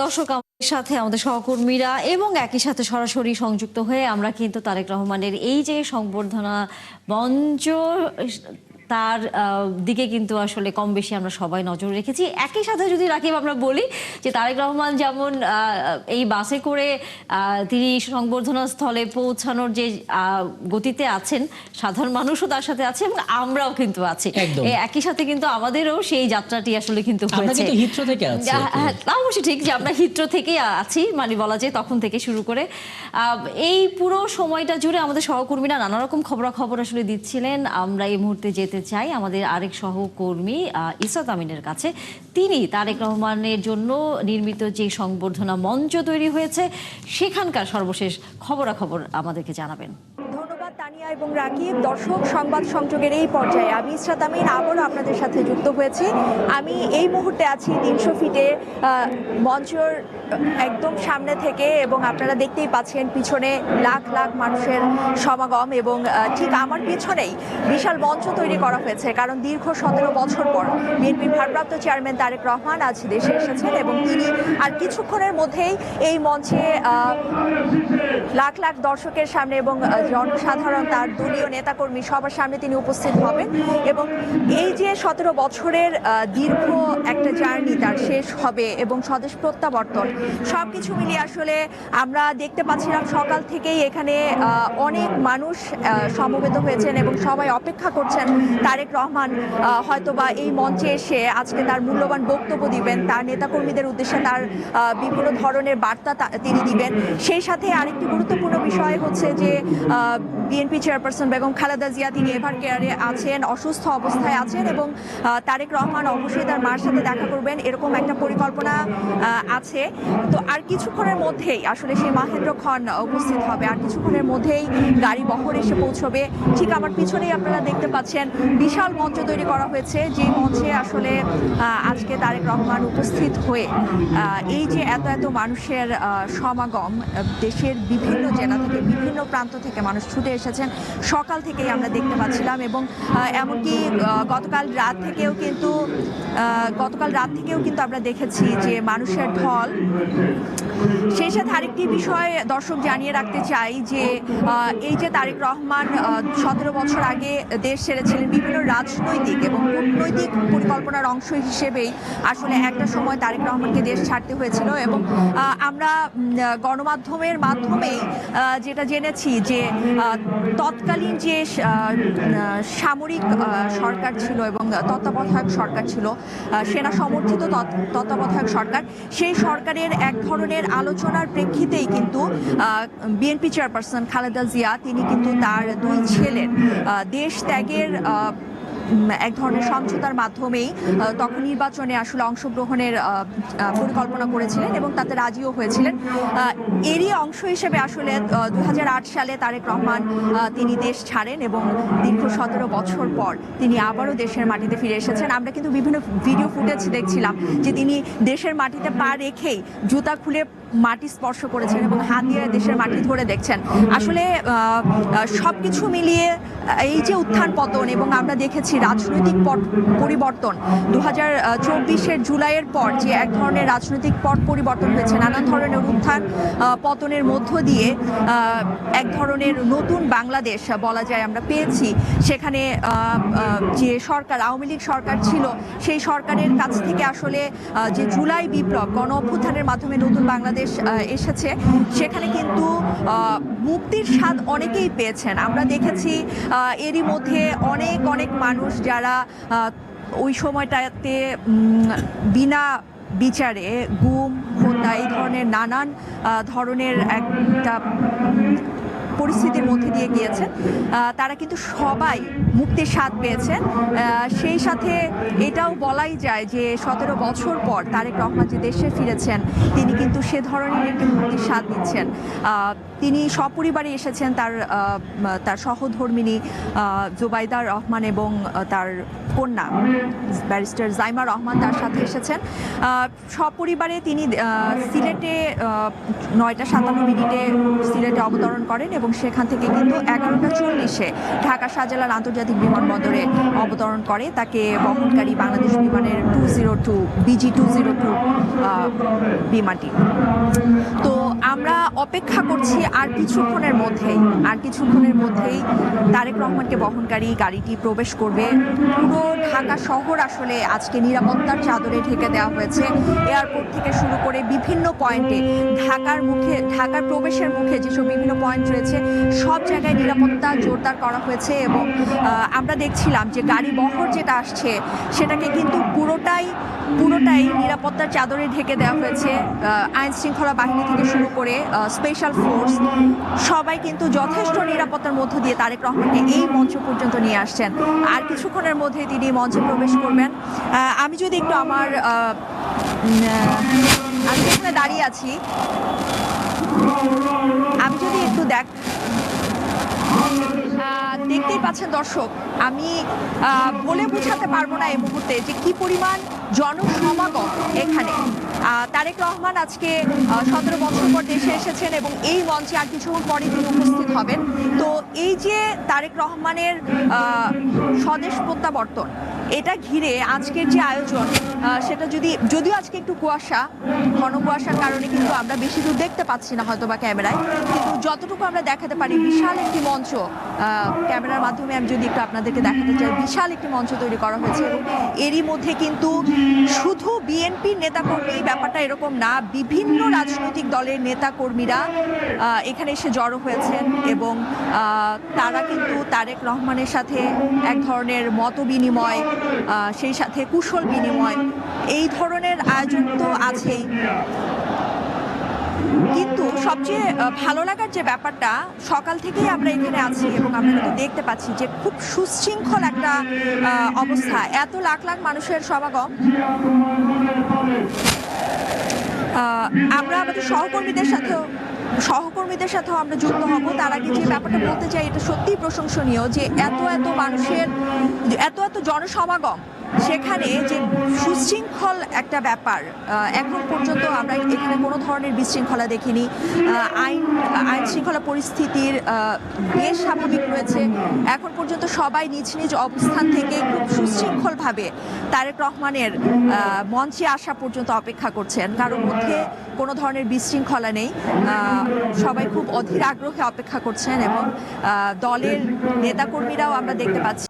দর্শক আমাদের সাথে আমাদের সহকর্মীরা এবং একই সাথে সরাসরি সংযুক্ত হয়ে আমরা কিন্তু তারেক রহমানের এই যে সংবর্ধনা মঞ্চ তার দিকে কিন্তু আসলে কম বেশি আমরা সবাই নজর রেখেছি। একই সাথে যদি রাকিব আমরা বলি যে তারেক রহমান যেমন এই বাসে করে তিনি সংবর্ধনা স্থলে পৌঁছানোর যে গতিতে আছেন, সাধারণ মানুষও তার সাথে আছে এবং আমরাও কিন্তু আছি একই সাথে, কিন্তু আমাদেরও সেই যাত্রাটি আসলে কিন্তু হয়েছে। তা অবশ্যই ঠিক যে আমরা হিথ্রো থেকেই আছি, মানে বলা যায় তখন থেকে শুরু করে এই পুরো সময়টা জুড়ে আমাদের সহকর্মীরা নানা রকম খবরাখবর আসলে দিচ্ছিলেন। আমরা এই মুহূর্তে যেতে চাই আমাদের আরেক সহকর্মী ইসরাত আমিনের কাছে। তিনি তারেক রহমানের জন্য নির্মিত যে সংবর্ধনা মঞ্চ তৈরি হয়েছে সেখানকার সর্বশেষ খবরাখবর আমাদেরকে জানাবেন। ধন্যবাদ তানিয়া এবং রাকিব। দর্শক, সংবাদ সংযোগের এই পর্যায়ে আমি ইসরাত আমিন আবারও আপনাদের সাথে যুক্ত হয়েছি। আমি এই মুহূর্তে আছি 300 ফিটে মঞ্চের একদম সামনে থেকে, এবং আপনারা দেখতেই পাচ্ছেন পিছনে লাখ লাখ মানুষের সমাগম, এবং ঠিক আমার পিছনেই বিশাল মঞ্চ তৈরি করা হয়েছে। কারণ দীর্ঘ 17 বছর পর বিএনপির ভারপ্রাপ্ত চেয়ারম্যান তারেক রহমান আজ দেশে এসেছেন, এবং তিনি আর কিছুক্ষণের মধ্যেই এই মঞ্চে লাখ লাখ দর্শকের সামনে এবং জনসাধারণ, তার দলীয় নেতাকর্মী সবার সামনে তিনি উপস্থিত হবেন। এবং এই যে 17 বছরের দীর্ঘ একটা জার্নি তার শেষ হবে, এবং স্বদেশ প্রত্যাবর্তন সবকিছু মিলিয়ে আসলে আমরা দেখতে পাচ্ছিলাম সকাল থেকেই এখানে অনেক মানুষ সমবেত হয়েছেন এবং সবাই অপেক্ষা করছেন তারেক রহমান হয়তোবা এই মঞ্চে এসে আজকে তার মূল্যবান বক্তব্য দিবেন, তার নেতাকর্মীদের উদ্দেশ্যে তার বিভিন্ন ধরনের বার্তা তিনি দিবেন। সেই সাথে আরেকটি গুরুত্বপূর্ণ বিষয় হচ্ছে যে বিএনপি চেয়ারপারসন বেগম খালেদা জিয়া তিনি এভার কেয়ারে আছেন, অসুস্থ অবস্থায় আছেন, এবং তারেক রহমান অবশ্যই তার মার সাথে দেখা করবেন এরকম একটা পরিকল্পনা আছে। তো আর কিছুক্ষণের মধ্যেই আসলে সেই মাহেন্দ্র খন উপস্থিত হবে, আর কিছুক্ষণের মধ্যেই গাড়ি বহর এসে পৌঁছবে। ঠিক আমার পিছনেই আপনারা দেখতে পাচ্ছেন বিশাল মঞ্চ তৈরি করা হয়েছে, যে মঞ্চে আসলে আজকে তারেক রহমান উপস্থিত হয়ে এই যে এত এত মানুষের সমাগম, দেশের বিভিন্ন জেলা থেকে বিভিন্ন প্রান্ত থেকে মানুষ ছুটে এসেছেন সকাল থেকেই আমরা দেখতে পাচ্ছিলাম। এবং এমনকি গতকাল রাত থেকেও কিন্তু আমরা দেখেছি যে মানুষের ঢল। সেই সাথে আরেকটি বিষয় দর্শক জানিয়ে রাখতে চাই যে এই যে তারেক রহমান 17 বছর আগে দেশ ছেড়েছিলেন, বিভিন্ন রাজনৈতিক এবং কূটনৈতিক পরিকল্পনার অংশ হিসেবেই আসলে একটা সময় তারেক রহমানকে দেশ ছাড়তে হয়েছিল। এবং আমরা গণমাধ্যমের মাধ্যমেই যেটা জেনেছি যে তৎকালীন যে সামরিক সরকার ছিল এবং তত্ত্বাবধায়ক সরকার ছিল, সেনা সমর্থিত তত্ত্বাবধায়ক সরকার, সেই সরকারের এক ধরনের আলোচনার প্রেক্ষিতেই কিন্তু বিএনপি চেয়ারপারসন খালেদা জিয়া তিনি কিন্তু তার দুই ছেলের দেশ ত্যাগের এক ধরনের সমঝোতার মাধ্যমেই তখন নির্বাচনে আসলে অংশগ্রহণের পরিকল্পনা করেছিলেন এবং তাতে রাজিও হয়েছিলেন। এরই অংশ হিসেবে আসলে 2008 সালে তারেক রহমান তিনি দেশ ছাড়েন এবং দীর্ঘ 17 বছর পর তিনি আবারও দেশের মাটিতে ফিরে এসেছেন। আমরা কিন্তু বিভিন্ন ভিডিও ফুটেজ দেখছিলাম যে তিনি দেশের মাটিতে পা রেখেই জুতা খুলে মাটি স্পর্শ করেছেন এবং হাত দিয়ে দেশের মাটি ধরে দেখছেন। আসলে সবকিছু মিলিয়ে এই যে উত্থান পতন, এবং আমরা দেখেছি রাজনৈতিক পরিবর্তন 2024-এর জুলাইয়ের পর যে এক ধরনের রাজনৈতিক পট পরিবর্তন হয়েছে, নানান ধরনের উত্থান পতনের মধ্য দিয়ে এক ধরনের নতুন বাংলাদেশ বলা যায় আমরা পেয়েছি। সেখানে যে সরকার, আওয়ামী লীগ সরকার ছিল, সেই সরকারের কাছ থেকে আসলে যে জুলাই বিপ্লব গণ অভ্যুত্থানের মাধ্যমে নতুন বাংলাদেশ এসেছে, সেখানে কিন্তু মুক্তির স্বাদ অনেকেই পেয়েছেন। আমরা দেখেছি এরই মধ্যে অনেক মানুষ যারা ওই সময়টাতে বিনা বিচারে গুম, হত্যা, এই ধরনের নানান ধরনের একটা পরিস্থিতির মধ্যে দিয়ে গিয়েছেন, তারা কিন্তু সবাই মুক্তির স্বাদ পেয়েছেন। সেই সাথে এটাও বলাই যায় যে 17 বছর পর তারেক রহমান যে দেশে ফিরেছেন, তিনি কিন্তু সে ধরনের একটি মুক্তির স্বাদ নিচ্ছেন। তিনি সপরিবারে এসেছেন, তার সহধর্মিণী জুবাইদা রহমান এবং তার কন্যা ব্যারিস্টার জাইমা রহমান তার সাথে এসেছেন। সপরিবারে তিনি সিলেটে 9টা 57 মিনিটে সিলেটে অবতরণ করেন এবং সেখান থেকে কিন্তু 11টা 40-এ ঢাকা শাহজালাল আন্তর্জাতিক আন্তর্জাতিক বিমানবন্দরে অবতরণ করে তাকে বহনকারী বাংলাদেশ বিমানের 202 BG-202 বিমানটি। তো আমরা অপেক্ষা করছি আর কিছুক্ষণের মধ্যেই তারেক রহমানকে বহনকারী গাড়িটি প্রবেশ করবে। পুরো ঢাকা শহর আসলে আজকে নিরাপত্তার চাদরে ঢেকে দেওয়া হয়েছে। এয়ারপোর্ট থেকে শুরু করে বিভিন্ন পয়েন্টে ঢাকার প্রবেশের মুখে যেসব বিভিন্ন পয়েন্ট রয়েছে সব জায়গায় নিরাপত্তা জোরদার করা হয়েছে এবং আমরা দেখছিলাম যে গাড়ি বহর যেটা আসছে সেটাকে কিন্তু পুরোটাই নিরাপত্তার চাদরে ঢেকে দেওয়া হয়েছে। আইন শৃঙ্খলা বাহিনী থেকে শুরু করে স্পেশাল ফোর্স সবাই কিন্তু যথেষ্ট নিরাপত্তার মধ্য দিয়ে তারেক রহমানকে এই মঞ্চ পর্যন্ত নিয়ে আসছেন। আর কিছুক্ষণের মধ্যে তিনি মঞ্চে প্রবেশ করবেন। আমি যদি একটু আমি এখানে দাঁড়িয়ে আছি, আমি যদি একটু দেখতেই পাচ্ছেন দর্শক, আমি বলে বোঝাতে পারবো না এই মুহূর্তে যে কি পরিমাণ জনসমাগম এখানে। তারেক রহমান আজকে 17 বছর পর দেশে এসেছেন এবং এই মঞ্চে আর কিছুক্ষণ পরে তিনি উপস্থিত হবেন। তো এই যে তারেক রহমানের স্বদেশ প্রত্যাবর্তন, এটা ঘিরে আজকের যে আয়োজন সেটা যদিও আজকে একটু ঘন কুয়াশার কারণে কিন্তু আমরা বেশি দূর দেখতে পাচ্ছি না হয়তো বা ক্যামেরায়, কিন্তু যতটুকু আমরা দেখাতে পারি বিশাল একটি মঞ্চ ক্যামেরার মাধ্যমে আমি যদি একটু আপনাদেরকে দেখাতে চাই, বিশাল একটি মঞ্চ তৈরি করা হয়েছে এবং এরই মধ্যে কিন্তু শুধু বিএনপির নেতাকর্মী ব্যাপারটা এরকম না, বিভিন্ন রাজনৈতিক দলের নেতাকর্মীরা এখানে এসে জড়ো হয়েছেন এবং তারা কিন্তু তারেক রহমানের সাথে এক ধরনের মত বিনিময়, সেই সাথে কুশল বিনিময়, এই ধরনের আয়োজন তো আছেই। কিন্তু সবচেয়ে ভালো লাগার যে ব্যাপারটা, সকাল থেকেই আমরা এখানে আছি এবং আমরা কিন্তু দেখতে পাচ্ছি যে খুব সুশৃঙ্খল একটা অবস্থা, এত লাখ লাখ মানুষের সমাগম। আমরা আমাদের সহকর্মীদের সাথেও আমরা যুক্ত হব। তার আগে যে ব্যাপারটা বলতে চাই, এটা সত্যিই প্রশংসনীয় যে এত মানুষের এত জনসমাগম, সেখানে যে সুশৃঙ্খল একটা ব্যাপার, এখন পর্যন্ত আমরা এখানে কোনো ধরনের বিশৃঙ্খলা দেখিনি। আইন শৃঙ্খলা পরিস্থিতির বেশ স্বাভাবিক রয়েছে। এখন পর্যন্ত সবাই নিজ নিজ অবস্থান থেকে খুব সুশৃঙ্খলভাবে তারেক রহমানের মঞ্চে আসা পর্যন্ত অপেক্ষা করছেন। কারোর মধ্যে কোনো ধরনের বিশৃঙ্খলা নেই, সবাই খুব অধীর আগ্রহে অপেক্ষা করছেন এবং দলের নেতাকর্মীরাও আমরা দেখতে পাচ্ছি